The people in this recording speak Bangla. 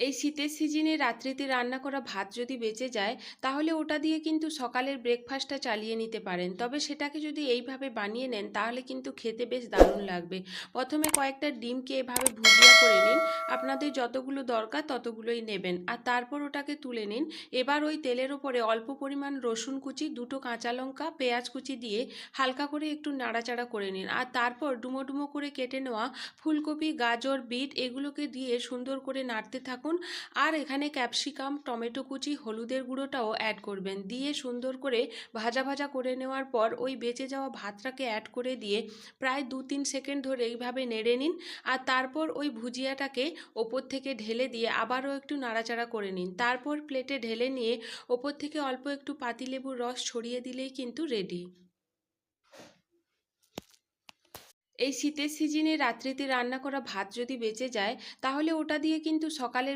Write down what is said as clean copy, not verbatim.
এই শীতের সিজনে রাত্রিতে রান্না করা ভাত যদি বেঁচে যায়, তাহলে ওটা দিয়ে কিন্তু সকালের ব্রেকফাস্টটা চালিয়ে নিতে পারেন। তবে সেটাকে যদি এইভাবে বানিয়ে নেন, তাহলে কিন্তু খেতে বেশ দারুণ লাগবে। প্রথমে কয়েকটা ডিমকে এভাবে ভুজিয়া করে নিন। আপনাদের যতগুলো দরকার ততগুলোই নেবেন, আর তারপর ওটাকে তুলে নিন। এবার ওই তেলের ওপরে অল্প পরিমাণ রসুন কুচি, দুটো কাঁচা লঙ্কা, পেঁয়াজ কুচি দিয়ে হালকা করে একটু নাড়াচাড়া করে নিন। আর তারপর ডুমো ডুমো করে কেটে নেওয়া ফুলকপি, গাজর, বিট এগুলোকে দিয়ে সুন্দর করে নাড়তে থাকুন। আর এখানে ক্যাপসিকাম, টমেটো কুচি, হলুদের গুঁড়োটাও অ্যাড করবেন। দিয়ে সুন্দর করে ভাজা ভাজা করে নেওয়ার পর ওই বেঁচে যাওয়া ভাতটাকে অ্যাড করে দিয়ে প্রায় 2-3 সেকেন্ড ধরে এইভাবে নেড়ে নিন। আর তারপর ওই ভুজিয়াটাকে ওপর থেকে ঢেলে দিয়ে আবারও একটু নাড়াচাড়া করে নিন। তারপর প্লেটে ঢেলে নিয়ে ওপর থেকে অল্প একটু পাতিলেবুর রস ছড়িয়ে দিলেই কিন্তু রেডি। এই শীতের সিজনে রাত্রিতে রান্না করা ভাত যদি বেঁচে যায়, তাহলে ওটা দিয়ে কিন্তু সকালের